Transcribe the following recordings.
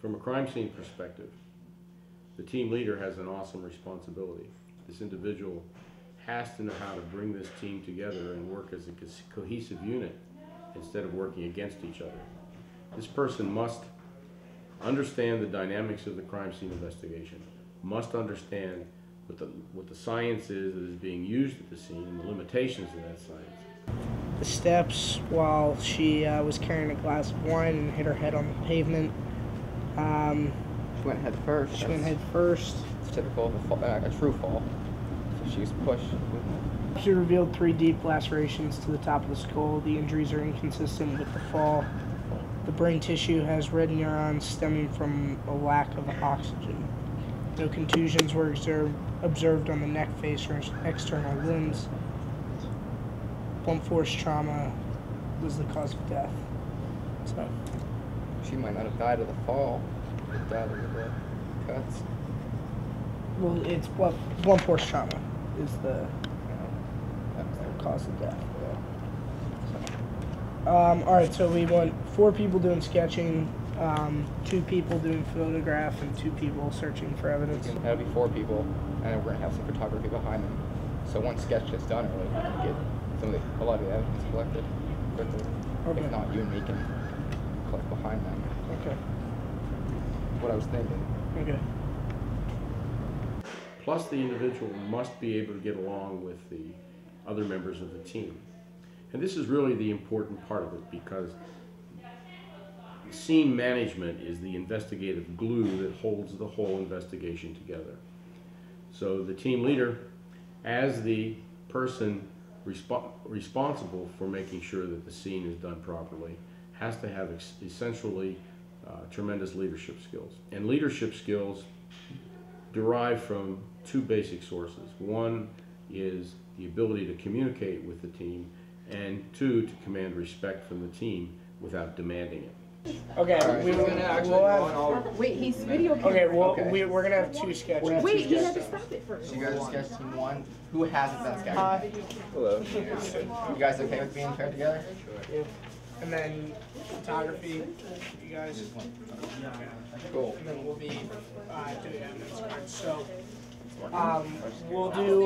From a crime scene perspective, the team leader has an awesome responsibility. This individual has to know how to bring this team together and work as a cohesive unit instead of working against each other. This person must understand the dynamics of the crime scene investigation, must understand what the science is that is being used at the scene and the limitations of that science. The steps while she was carrying a glass of wine and hit her head on the pavement. She went head first. She went head first. It's typical of a true fall. So she was pushed. She revealed 3 deep lacerations to the top of the skull. The injuries are inconsistent with the fall. The brain tissue has red neurons stemming from a lack of oxygen. No contusions were observed on the neck, face, or external limbs. Blunt force trauma was the cause of death. So she might not have died of the fall, but died of the cuts. Well, it's blunt force trauma is the cause of death. All right, so we want 4 people doing sketching, 2 people doing photograph, and 2 people searching for evidence. That'll be 4 people, and then we're gonna have some photography behind them. So once sketch gets done, we can get a lot of the evidence collected quickly. Okay. If not, you and me can collect behind them. Okay. What I was thinking. Okay. Plus, the individual must be able to get along with the other members of the team. And this is really the important part of it, because scene management is the investigative glue that holds the whole investigation together. So the team leader, as the person responsible for making sure that the scene is done properly, has to have essentially tremendous leadership skills. And leadership skills derive from 2 basic sources. One is the ability to communicate with the team, and 2, to command respect from the team without demanding it. Okay, right, we'll have. Wait, he's video. Okay, well, Okay. we're gonna have 2 sketches. Wait, he had to stop it first. So you guys are sketch team 1. Who hasn't done sketch? Hello. You guys okay with being paired together? Yeah. And then photography, you guys. Cool. And then we'll be doing evidence cards. So we'll do.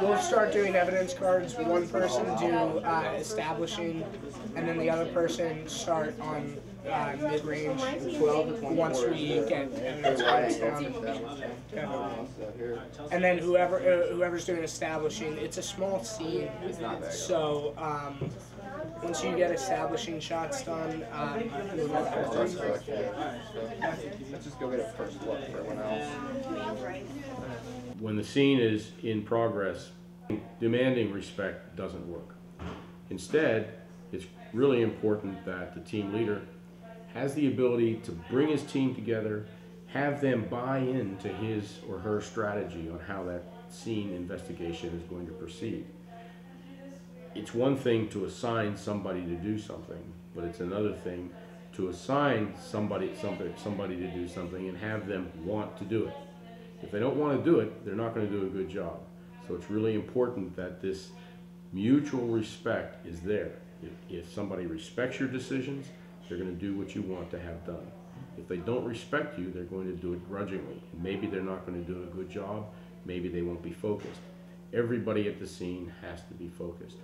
We'll start doing evidence cards. One person do establishing, and then the other person start on mid-range. 12 to 24. Once we get evidence cards down. Okay. And then whoever's doing establishing, it's a small scene. It's not that. So once you get establishing shots done, Let's just go get a first look for everyone else. When the scene is in progress, demanding respect doesn't work. Instead, it's really important that the team leader has the ability to bring his team together, have them buy into his or her strategy on how that scene investigation is going to proceed. It's one thing to assign somebody to do something, but it's another thing to assign somebody to do something and have them want to do it. If they don't want to do it, they're not going to do a good job. So it's really important that this mutual respect is there. If somebody respects your decisions, they're going to do what you want to have done. If they don't respect you, they're going to do it grudgingly. Maybe they're not going to do a good job. Maybe they won't be focused. Everybody at the scene has to be focused.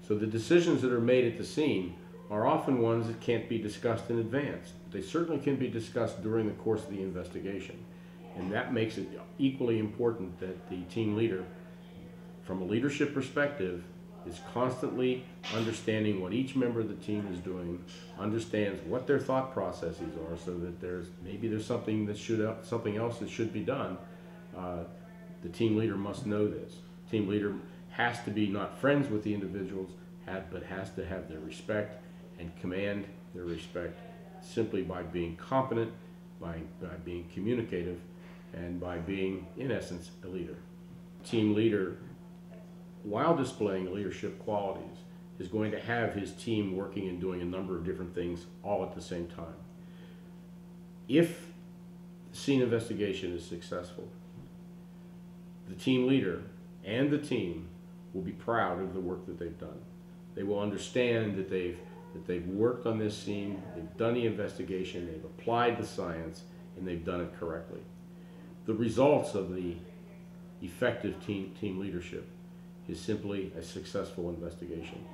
So the decisions that are made at the scene are often ones that can't be discussed in advance. They certainly can be discussed during the course of the investigation. And that makes it equally important that the team leader, from a leadership perspective, is constantly understanding what each member of the team is doing, understands what their thought processes are, so that maybe there's something else that should be done. The team leader must know this. Team leader has to be not friends with the individuals, but has to have their respect and command their respect simply by being competent, by being communicative, and by being, in essence, a leader. Team leader, while displaying leadership qualities, is going to have his team working and doing a number of different things all at the same time. If the scene investigation is successful, the team leader and the team will be proud of the work that they've done. They will understand that they've that they've worked on this scene, they've done the investigation, they've applied the science, and they've done it correctly. The results of the effective team leadership is simply a successful investigation.